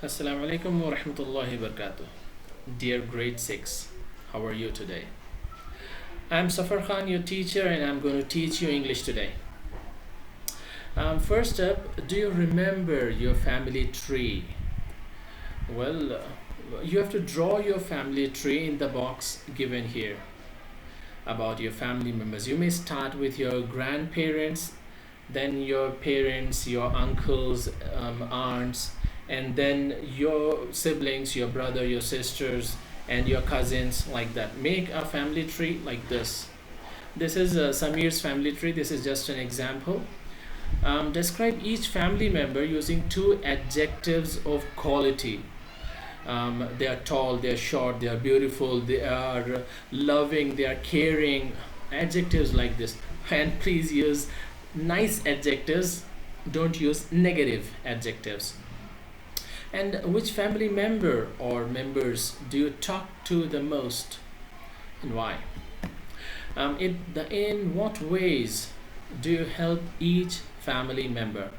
Assalamu alaikum wa rahmatullahi wa barakatuh. Dear grade 6, how are you today? I'm Safar Khan, your teacher, and I'm going to teach you English today. First up, do you remember your family tree? Well, you have to draw your family tree in the box given here about your family members. You may start with your grandparents, then your parents, your uncles, aunts, and then your siblings, your brother, your sisters, and your cousins, like that. Make a family tree like this. This is Samir's family tree. This is just an example. Describe each family member using two adjectives of quality. They are tall, they are short, they are beautiful, they are loving, they are caring. Adjectives like this. And please use nice adjectives, don't use negative adjectives. And which family member or members do you talk to the most, and why? In what ways do you help each family member?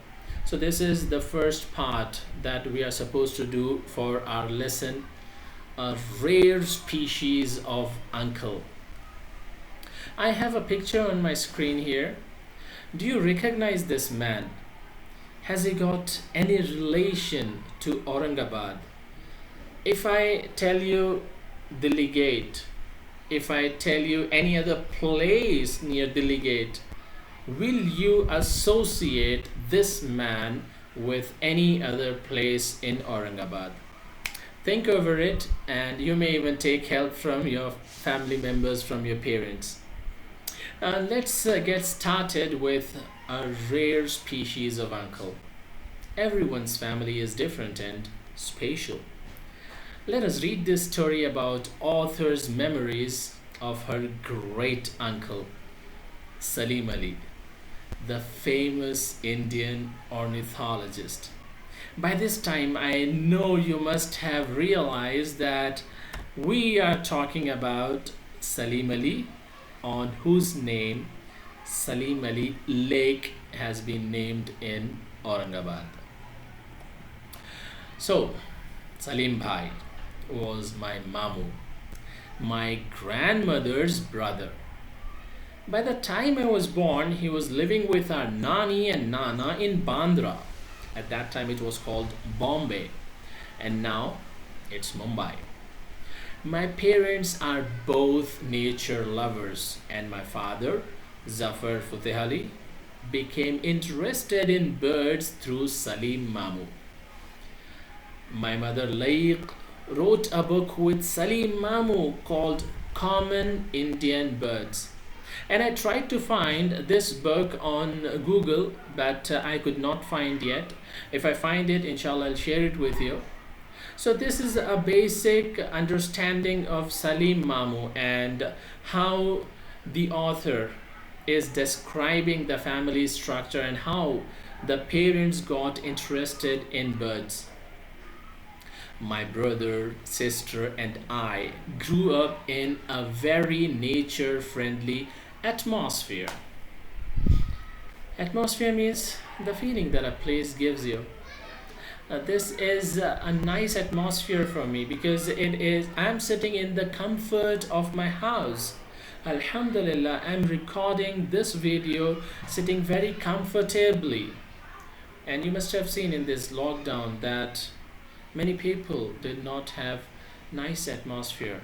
So this is the first part that we are supposed to do for our lesson, a rare species of uncle. I have a picture on my screen here. Do you recognize this man? Has he got any relation to Aurangabad? If I tell you Delhi Gate, if I tell you any other place near Delhi Gate, will you associate this man with any other place in Aurangabad? Think over it, and you may even take help from your family members, from your parents. Let's get started with a rare species of uncle. Everyone's family is different and special. Let us read this story about author's memories of her great uncle, Salim Ali, the famous Indian ornithologist. By this time, I know you must have realized that we are talking about Salim Ali, on whose name Salim Ali Lake has been named in Aurangabad. So, Salim Bhai was my mamu, my grandmother's brother. By the time I was born, he was living with our Nani and Nana in Bandra. At that time, it was called Bombay, and now it's Mumbai. My parents are both nature lovers, and my father, Zafar Fateh Ali, became interested in birds through Salim Mamu. My mother Laiq wrote a book with Salim Mamu called Common Indian Birds. And I tried to find this book on Google, but I could not find yet. If I find it, inshallah, I'll share it with you. So this is a basic understanding of Salim Mamu and how the author is describing the family structure and how the parents got interested in birds. My brother, sister, and I grew up in a very nature friendly atmosphere. Atmosphere means the feeling that a place gives you. This is a nice atmosphere for me because I'm sitting in the comfort of my house. Alhamdulillah, I'm recording this video sitting very comfortably. And you must have seen in this lockdown that many people did not have nice atmosphere.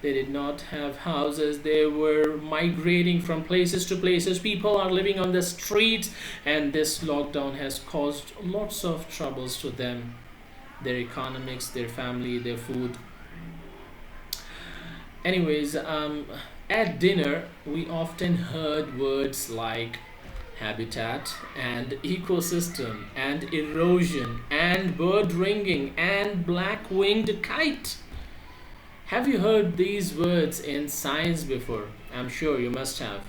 They did not have houses. They were migrating from places to places. People are living on the streets, and this lockdown has caused lots of troubles to them, their economics, their family, their food. Anyways, at dinner, we often heard words like habitat and ecosystem and erosion and bird ringing and black-winged kite. Have you heard these words in science before? I'm sure you must have.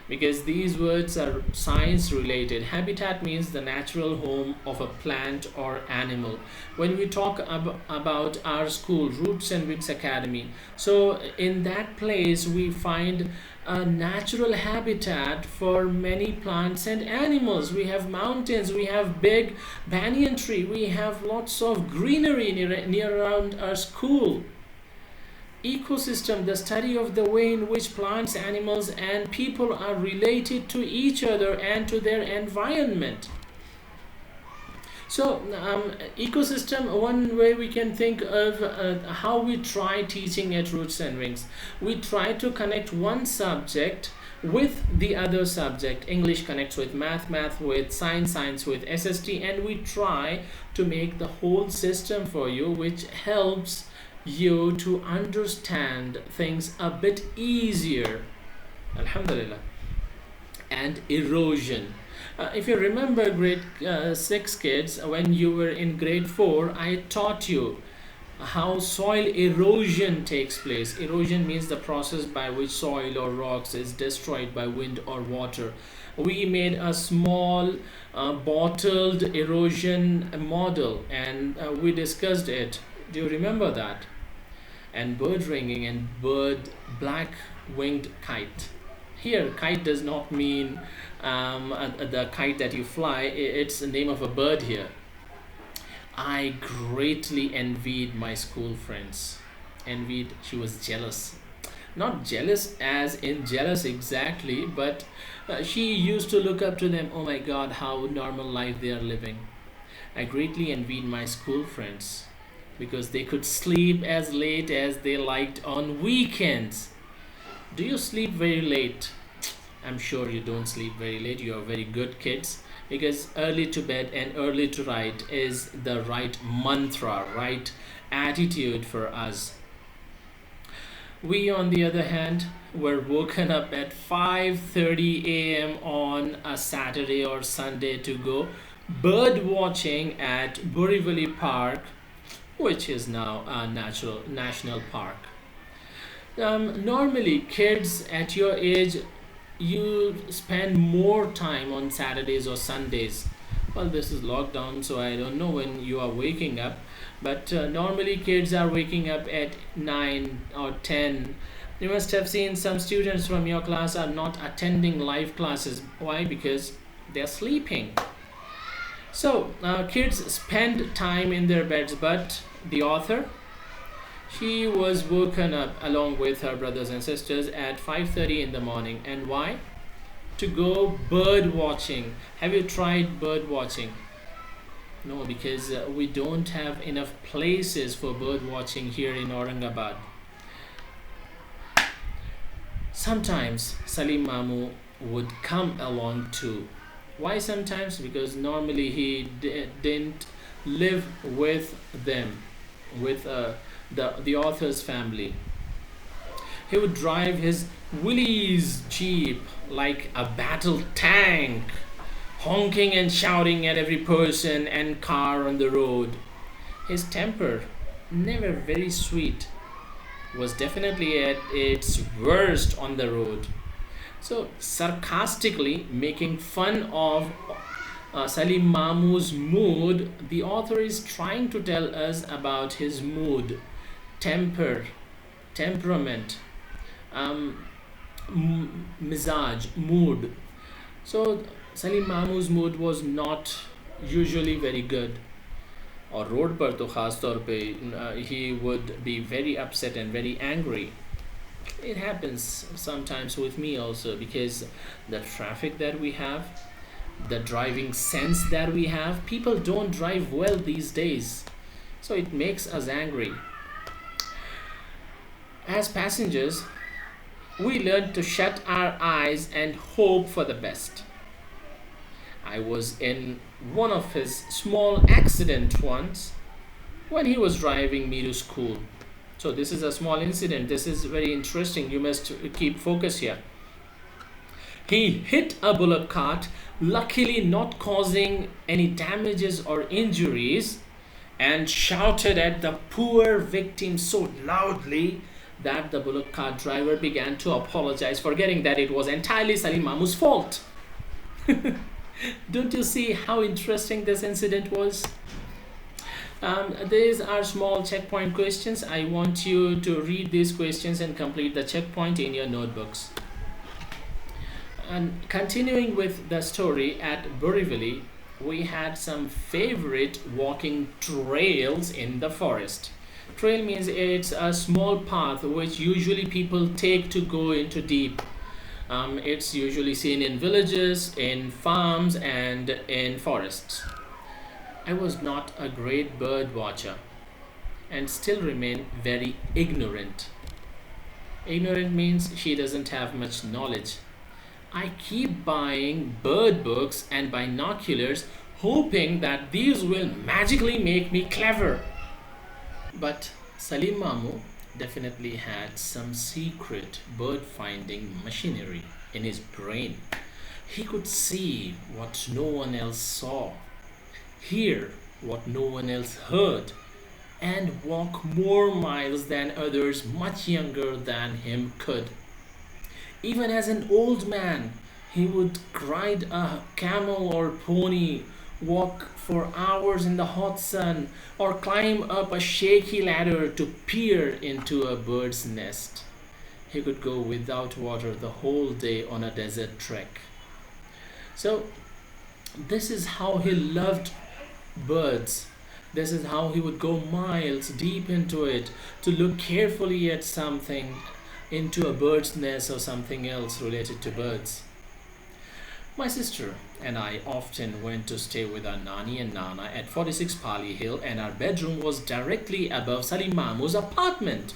because these words are science related. Habitat means the natural home of a plant or animal. When we talk about our school, Roots and Wings Academy, so in that place we find a natural habitat for many plants and animals. We have mountains, we have big banyan tree, we have lots of greenery near around our school. Ecosystem, the study of the way in which plants, animals, and people are related to each other and to their environment. So, ecosystem, one way we can think of how we try teaching at Roots and Wings. We try to connect one subject with the other subject. English connects with math, math with science, science with SST, and we try to make the whole system for you, which helps you to understand things a bit easier. Alhamdulillah. And erosion. If you remember grade 6 kids, when you were in grade 4, I taught you how soil erosion takes place. Erosion means the process by which soil or rocks is destroyed by wind or water. We made a small bottled erosion model, and we discussed it. Do you remember that? And bird ringing and black winged kite. Here, kite does not mean the kite that you fly. It's the name of a bird here. I greatly envied my school friends. Envied, she was jealous. Not jealous as in jealous exactly, but she used to look up to them. Oh my God, how normal life they are living. I greatly envied my school friends because they could sleep as late as they liked on weekends. Do you sleep very late? I'm sure you don't sleep very late. You are very good kids, because early to bed and early to rise is the right mantra, right attitude for us. We, on the other hand, were woken up at 5:30 a.m. on a Saturday or Sunday to go bird watching at Borivali Park, which is now a natural national park. Normally, kids at your age, you spend more time on Saturdays or Sundays. Well, this is lockdown, so I don't know when you are waking up, but normally kids are waking up at 9 or 10. You must have seen some students from your class are not attending live classes. Why? Because they're sleeping. So, kids spend time in their beds, but the author, she was woken up along with her brothers and sisters at 5:30 in the morning. And why? To go bird watching. Have you tried bird watching? No, because we don't have enough places for bird watching here in Aurangabad. Sometimes Salim Mamu would come along too. Why sometimes? Because normally he didn't live with them, with the author's family. He would drive his Willys Jeep like a battle tank, honking and shouting at every person and car on the road. His temper, never very sweet, was definitely at its worst on the road. So, sarcastically making fun of Salim Mamu's mood, the author is trying to tell us about his mood, temper, temperament, mizaj, mood. So Salim Mamu's mood was not usually very good. और road पर तो ख़ास तौर पे he would be very upset and very angry. It happens sometimes with me also, because the traffic that we have, the driving sense that we have, people don't drive well these days. So it makes us angry. As passengers, we learn to shut our eyes and hope for the best. I was in one of his small accident once when he was driving me to school. So this is a small incident. This is very interesting. You must keep focus here. He hit a bullock cart, luckily not causing any damages or injuries, and shouted at the poor victim so loudly that the bullock cart driver began to apologize, forgetting that it was entirely Salim Mamu's fault. Don't you see how interesting this incident was? These are small checkpoint questions. I want you to read these questions and complete the checkpoint in your notebooks. And continuing with the story at Borivali, we had some favorite walking trails in the forest. Trail means it's a small path which usually people take to go into deep. It's usually seen in villages, in farms, and in forests. I was not a great bird watcher and still remain very ignorant. Ignorant means she doesn't have much knowledge. I keep buying bird books and binoculars, hoping that these will magically make me clever. But Salim Mamu definitely had some secret bird finding machinery in his brain. He could see what no one else saw, hear what no one else heard, and walk more miles than others much younger than him could. Even as an old man, he would ride a camel or pony, walk for hours in the hot sun, or climb up a shaky ladder to peer into a bird's nest. He could go without water the whole day on a desert trek. So, this is how he loved birds. This is how he would go miles deep into it to look carefully at something, into a bird's nest or something else related to birds. My sister and I often went to stay with our Nani and Nana at 46 Pali Hill, and our bedroom was directly above Salim Mamu's apartment.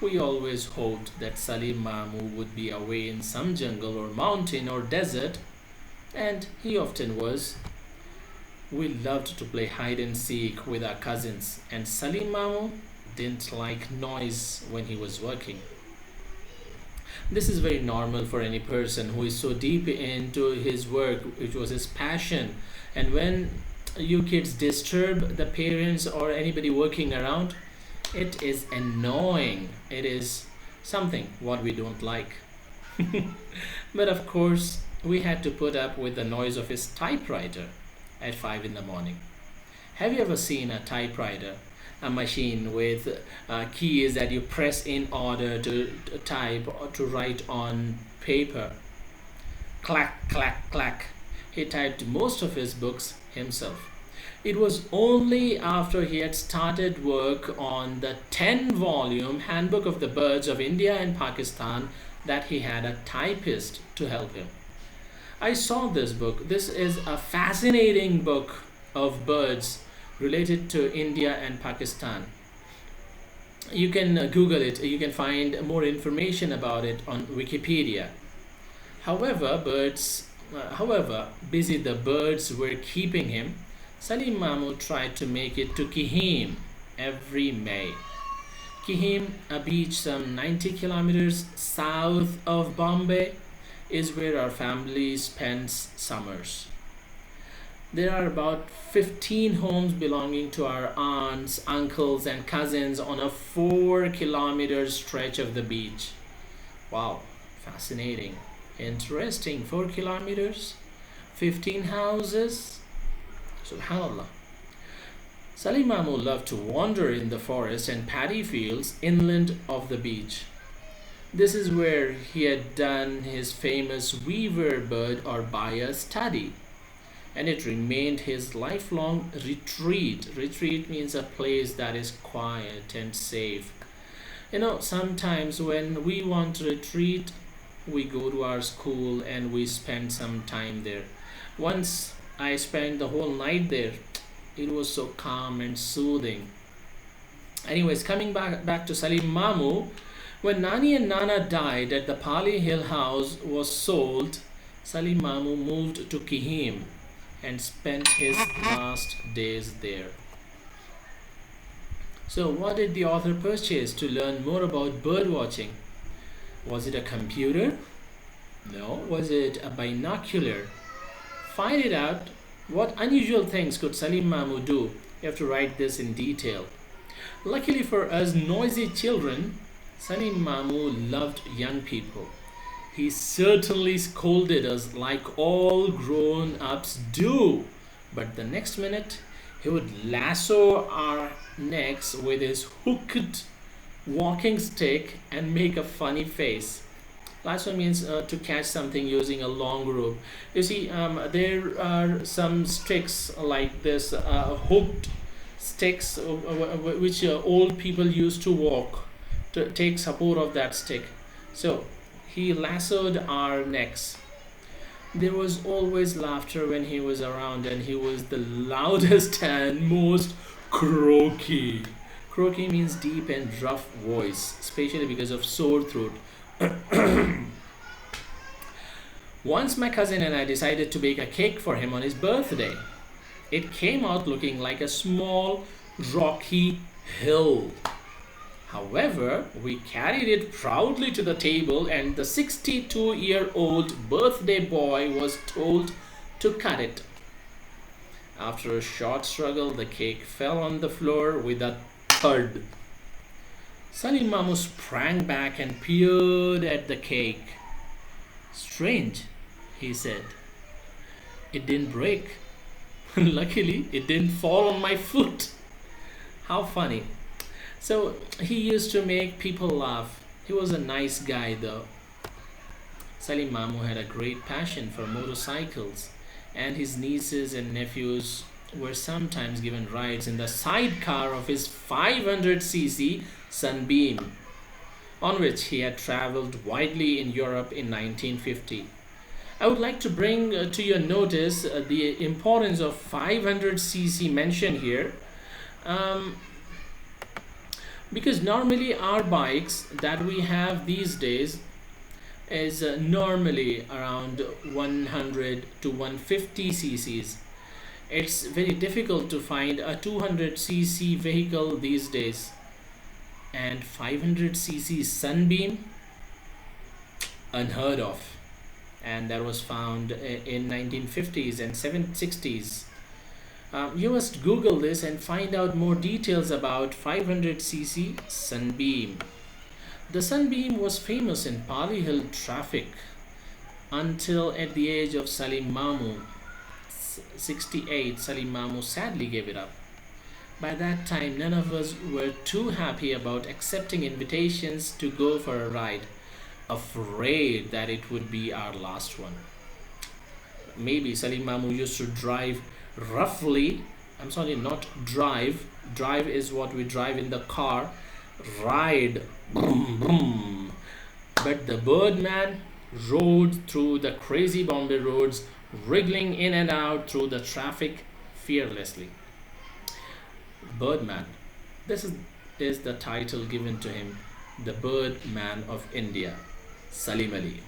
We always hoped that Salim Mamu would be away in some jungle or mountain or desert, and he often was. We loved to play hide and seek with our cousins, and Salim Mamu didn't like noise when he was working. This is very normal for any person who is so deep into his work, which was his passion. And when you kids disturb the parents or anybody working around, it is annoying. It is something what we don't like. But of course, we had to put up with the noise of his typewriter at 5 in the morning. Have you ever seen a typewriter? A machine with keys that you press in order to type or to write on paper. Clack, clack, clack. He typed most of his books himself. It was only after he had started work on the 10-volume Handbook of the Birds of India and Pakistan that he had a typist to help him. I saw this book. This is a fascinating book of birds related to India and Pakistan. You can Google it, you can find more information about it on Wikipedia. However busy the birds were keeping him, Salim Mamu tried to make it to Kihim every May. Kihim, a beach some 90 kilometers south of Bombay, is where our family spends summers. There are about 15 homes belonging to our aunts, uncles, and cousins on a 4-kilometer stretch of the beach. Wow, fascinating. Interesting. 4 kilometers, 15 houses. Subhanallah. Salim Mamu loved to wander in the forest and paddy fields inland of the beach. This is where he had done his famous weaver bird or baya study, and it remained his lifelong retreat. Retreat means a place that is quiet and safe. You know, sometimes when we want to retreat, we go to our school and we spend some time there. Once I spent the whole night there. It was so calm and soothing. Anyways, coming back to Salim Mamu, when Nani and Nana died and the Pali Hill house was sold, Salim Mamu moved to Kihim and spent his last days there. So, what did the author purchase to learn more about bird watching? Was it a computer? No. Was it a binocular? Find it out. What unusual things could Salim Mamu do? You have to write this in detail. Luckily for us noisy children, Salim Mamu loved young people. He certainly scolded us like all grown ups do. But the next minute, he would lasso our necks with his hooked walking stick and make a funny face. Lasso means to catch something using a long rope. You see, there are some sticks like this, hooked sticks, which old people used to walk to take support of that stick. So he lassoed our necks. There was always laughter when he was around, and he was the loudest and most croaky. Croaky means deep and rough voice, especially because of sore throat. Once my cousin and I decided to bake a cake for him on his birthday. It came out looking like a small rocky hill. However, we carried it proudly to the table, and the 62-year-old birthday boy was told to cut it. After a short struggle, the cake fell on the floor with a thud. Salim Mamu sprang back and peered at the cake. Strange, he said. It didn't break. Luckily, it didn't fall on my foot. How funny. So, he used to make people laugh. He was a nice guy, though. Salim Mamu had a great passion for motorcycles, and his nieces and nephews were sometimes given rides in the sidecar of his 500cc Sunbeam, on which he had traveled widely in Europe in 1950. I would like to bring to your notice the importance of 500cc mentioned here, um, because normally our bikes that we have these days is normally around 100 to 150 cc's. It's very difficult to find a 200cc vehicle these days, and 500cc Sunbeam, unheard of, and that was found in 1950s and 60s. You must Google this and find out more details about 500cc Sunbeam. The Sunbeam was famous in Pali Hill traffic until at the age of Salim Mamu, 68, Salim Mamu sadly gave it up. By that time, none of us were too happy about accepting invitations to go for a ride, afraid that it would be our last one. Maybe Salim Mamu used to drive roughly. I'm sorry, not drive. Drive is what we drive in the car. Ride. Boom, boom. But the Birdman rode through the crazy Bombay roads, wriggling in and out through the traffic fearlessly. Birdman. This is the title given to him, the Birdman of India, Salim Ali.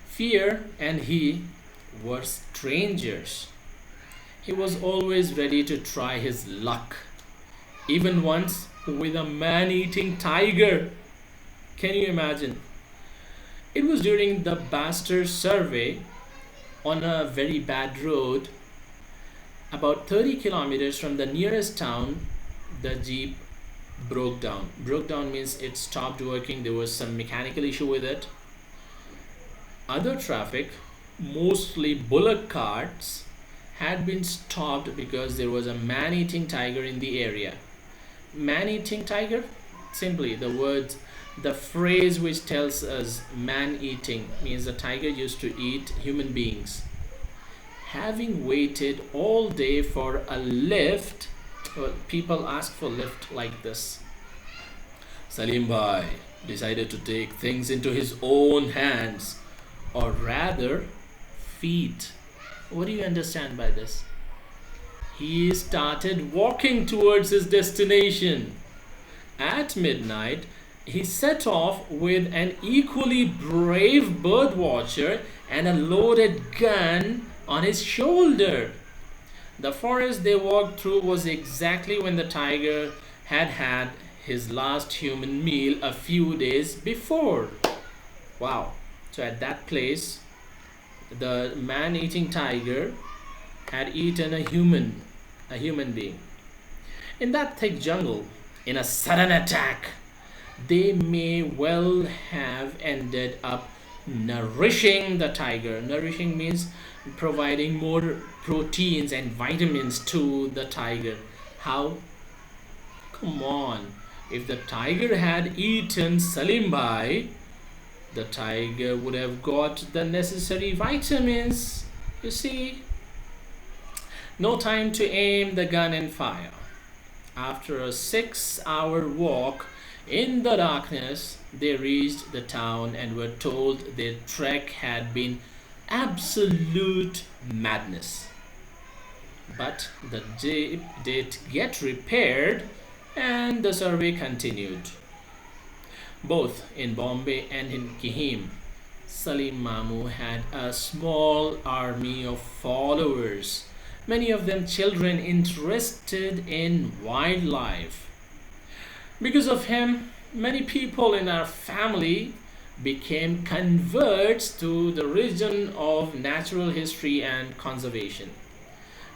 Fear and he were strangers. He was always ready to try his luck, even once with a man eating tiger. Can you imagine? It was during the Baster survey on a very bad road, about 30 kilometers from the nearest town. The jeep broke down. Broke down means it stopped working, there was some mechanical issue with it. Other traffic, mostly bullock carts, had been stopped because there was a man-eating tiger in the area. Man-eating tiger? Simply the phrase which tells us man-eating means the tiger used to eat human beings. Having waited all day for a lift, well, people ask for lift like this. Salim Bhai decided to take things into his own hands, or rather, feet. What do you understand by this? He started walking towards his destination. At midnight, he set off with an equally brave birdwatcher and a loaded gun on his shoulder. The forest they walked through was exactly when the tiger had had his last human meal a few days before. Wow. So at that place, the man-eating tiger had eaten a human being. In that thick jungle, in a sudden attack, they may well have ended up nourishing the tiger. Nourishing means providing more proteins and vitamins to the tiger. How? Come on. If the tiger had eaten Salim Bhai, the tiger would have got the necessary vitamins. You see, no time to aim the gun and fire. After a 6 hour walk in the darkness, they reached the town and were told their trek had been absolute madness. But the jeep did get repaired and the survey continued. Both in Bombay and in Kihim, Salim Mamu had a small army of followers, many of them children interested in wildlife. Because of him, many people in our family became converts to the religion of natural history and conservation.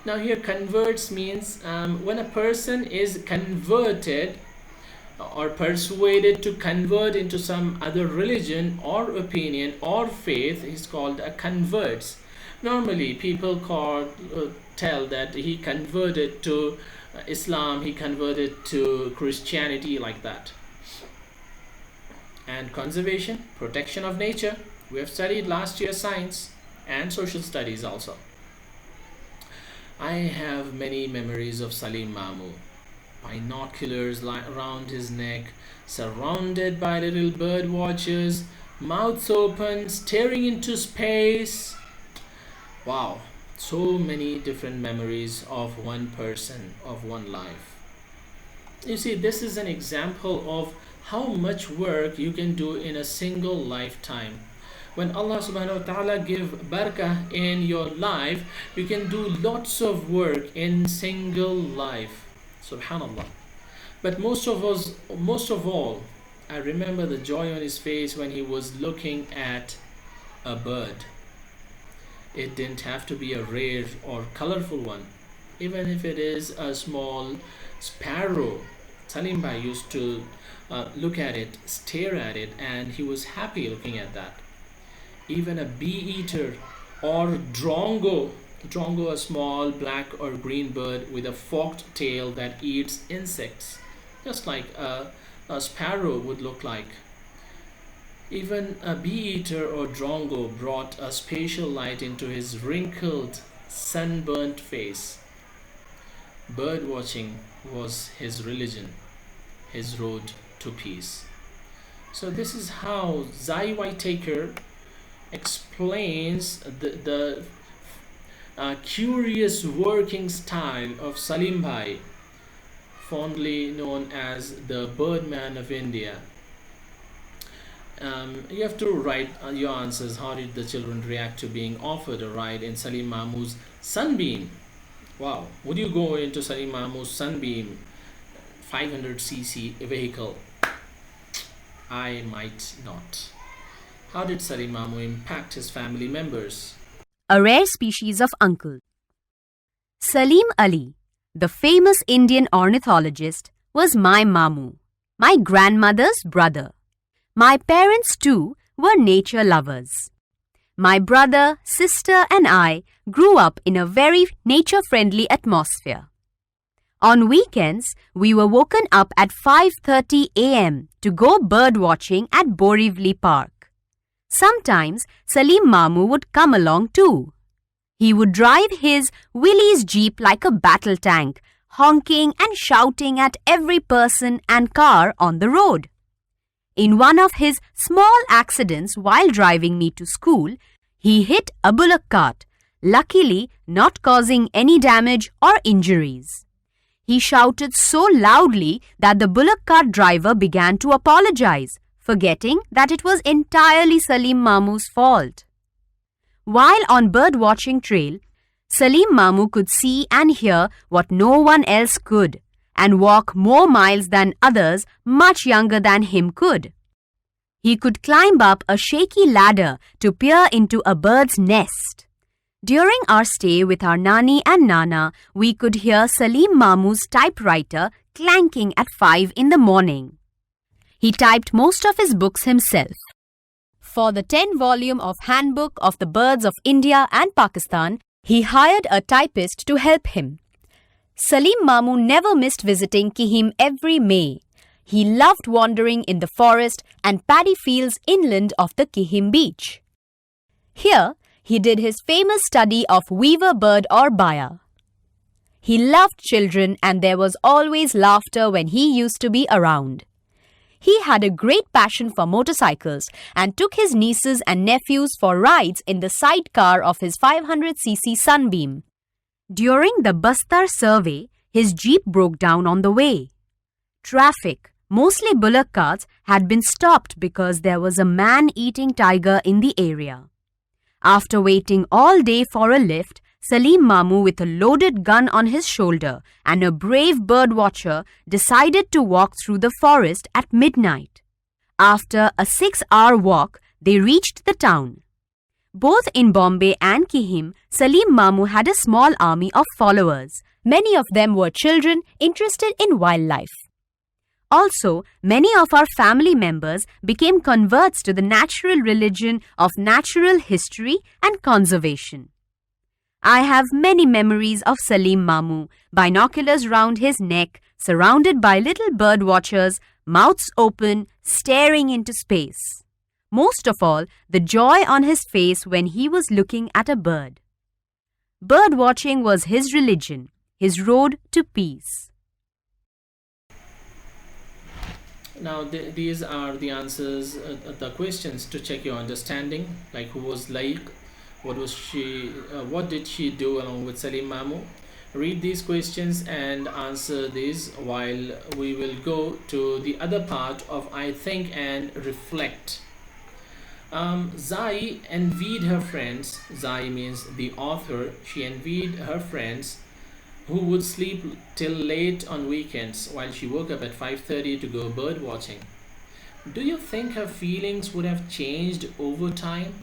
Now, here, converts means when a person is converted or persuaded to convert into some other religion or opinion or faith is called a converts. Normally people tell that he converted to Islam, he converted to Christianity, like that. And conservation, protection of nature, we have studied last year science and social studies also. I have many memories of Salim Mamu. Binoculars around his neck, surrounded by little bird watchers, mouths open, staring into space. Wow, so many different memories of one person, of one life. You see, this is an example of how much work you can do in a single lifetime. When Allah subhanahu wa ta'ala give barakah in your life, you can do lots of work in single life. Subhanallah. But most of all, I remember the joy on his face when he was looking at a bird. It didn't have to be a rare or colorful one. Even if it is a small sparrow, Salim Bhai used to look at it, stare at it, and he was happy looking at that. Even a bee eater or drongo, a small black or green bird with a forked tail that eats insects, just like a sparrow would look like. Even a bee eater or drongo brought a spatial light into his wrinkled, sunburnt face. Bird watching was his religion, his road to peace. So this is how Zai Whitaker explains the curious working style of Salim Bhai, fondly known as the Birdman of India. You have to write your answers. How did the children react to being offered a ride in Salim Mamu's Sunbeam? Wow, would you go into Salim Mamu's Sunbeam 500cc vehicle? I might not. How did Salim Mamu impact his family members? A rare species of uncle. Salim Ali, the famous Indian ornithologist, was my Mamu, my grandmother's brother. My parents too were nature lovers. My brother, sister and I grew up in a very nature-friendly atmosphere. On weekends, we were woken up at 5:30 a.m. to go bird watching at Borivali Park. Sometimes Salim Mamu would come along too. He would drive his Willys Jeep like a battle tank, honking and shouting at every person and car on the road. In one of his small accidents while driving me to school, he hit a bullock cart, luckily not causing any damage or injuries. He shouted so loudly that the bullock cart driver began to apologize, forgetting that it was entirely Salim Mamu's fault. While on bird-watching trail, Salim Mamu could see and hear what no one else could, and walk more miles than others much younger than him could. He could climb up a shaky ladder to peer into a bird's nest. During our stay with our Nani and Nana, we could hear Salim Mamu's typewriter clanking at 5 in the morning. He typed most of his books himself. For the 10-volume of Handbook of the Birds of India and Pakistan, he hired a typist to help him. Salim Mamu never missed visiting Kihim every May. He loved wandering in the forest and paddy fields inland of the Kihim beach. Here, he did his famous study of weaver bird or baya. He loved children and there was always laughter when he used to be around. He had a great passion for motorcycles and took his nieces and nephews for rides in the sidecar of his 500cc Sunbeam. During the Bastar survey, his jeep broke down on the way. Traffic, mostly bullock carts, had been stopped because there was a man-eating tiger in the area. After waiting all day for a lift, Salim Mamu, with a loaded gun on his shoulder and a brave bird watcher, decided to walk through the forest at midnight. After a 6-hour walk, they reached the town. Both in Bombay and Kihim, Salim Mamu had a small army of followers. Many of them were children interested in wildlife. Also, many of our family members became converts to the natural religion of natural history and conservation. I have many memories of Salim Mamu, binoculars round his neck, surrounded by little bird watchers, mouths open, staring into space. Most of all, the joy on his face when he was looking at a bird. Bird watching was his religion, his road to peace. Now, these are the answers, the questions to check your understanding, like who was like, what did she do along with Salim Mamu. Read these questions and answer these while we will go to the other part of I think and reflect. Zai envied her friends. Zai means the author. She envied her friends who would sleep till late on weekends while she woke up at 5:30 to go bird watching. Do you think her feelings would have changed over time?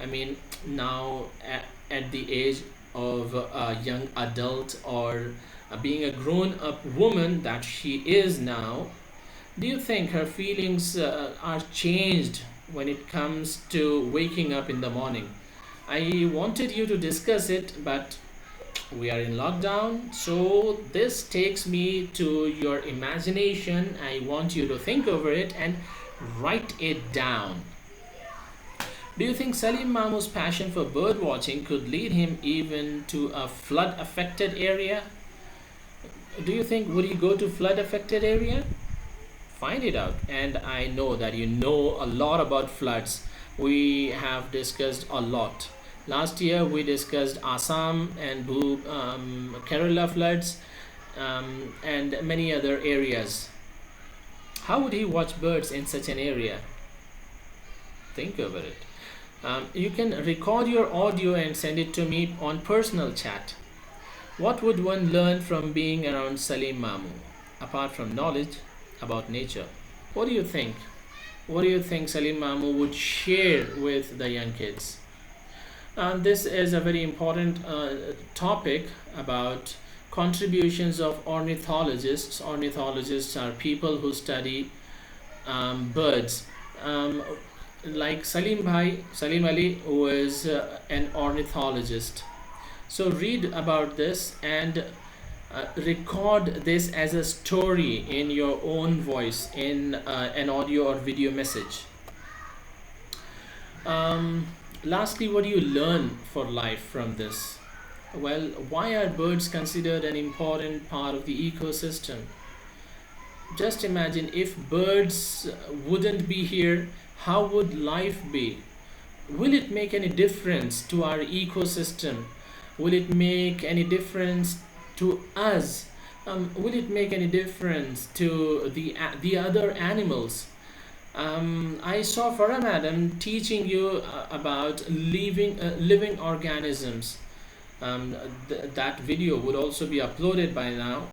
I mean, now at the age of a young adult, or being a grown up woman that she is now, do you think her feelings are changed when it comes to waking up in the morning? I wanted you to discuss it, but we are in lockdown, so this takes me to your imagination. I want you to think over it and write it down. Do you think Salim Mamu's passion for bird watching could lead him even to a flood affected area? Do you think would he go to flood affected area? Find it out. And I know that you know a lot about floods. We have discussed a lot. Last year we discussed Assam and Kerala floods, and many other areas. How would he watch birds in such an area? Think over it. You can record your audio and send it to me on personal chat. What would one learn from being around Salim Mamu, apart from knowledge about nature? What do you think? What do you think Salim Mamu would share with the young kids? This is a very important topic about contributions of ornithologists. Ornithologists are people who study birds. Like Salim Ali was an ornithologist. So read about this and record this as a story in your own voice, in an audio or video message. Lastly, what do you learn for life from this? Well, why are birds considered an important part of the ecosystem? Just imagine if birds wouldn't be here, how would life be? Will it make any difference to our ecosystem? Will it make any difference to us? Will it make any difference to the other animals? I saw Farah Madam teaching you about living organisms. That video would also be uploaded by now.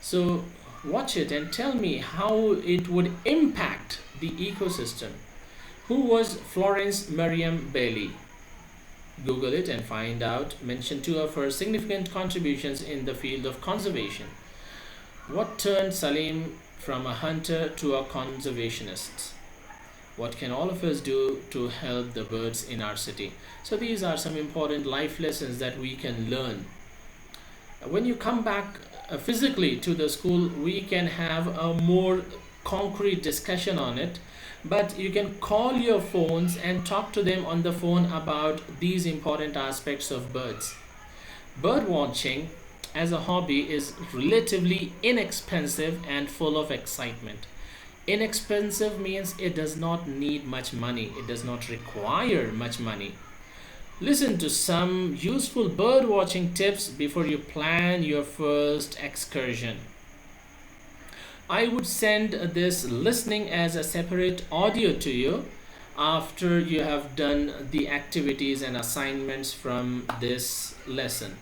So watch it and tell me how it would impact the ecosystem. Who was Florence Merriam Bailey? Google it and find out. Mention two of her significant contributions in the field of conservation. What turned Salim from a hunter to a conservationist. What can all of us do to help the birds in our city? So these are some important life lessons that we can learn. When you come back physically to the school, we can have a more concrete discussion on it, but you can call your phones and talk to them on the phone about these important aspects of birds. Bird watching as a hobby is relatively inexpensive and full of excitement. Inexpensive means it does not need much money, it does not require much money. Listen to some useful bird watching tips before you plan your first excursion. I would send this listening as a separate audio to you after you have done the activities and assignments from this lesson.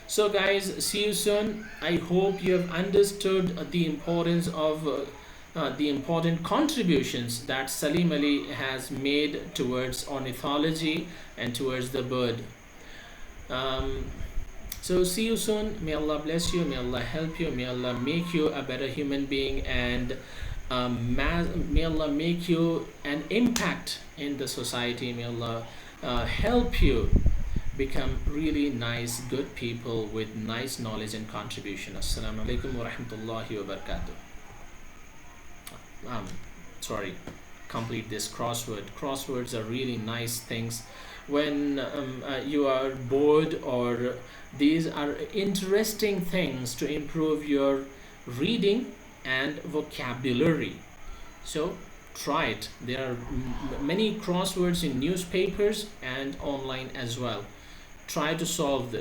So, guys, see you soon. I hope you have understood the importance of the important contributions that Salim Ali has made towards ornithology and towards the bird. Um, so see you soon. May Allah bless you. May Allah help you. May Allah make you a better human being, and may Allah make you an impact in the society. May Allah help you become really nice, good people with nice knowledge and contribution. Assalamu alaikum wa rahmatullahi wa barakatuh. um, Sorry, complete this crossword. Crosswords are really nice things when you are bored, or these are interesting things to improve your reading and vocabulary. So try it. There are many crosswords in newspapers and online as well. Try to solve this.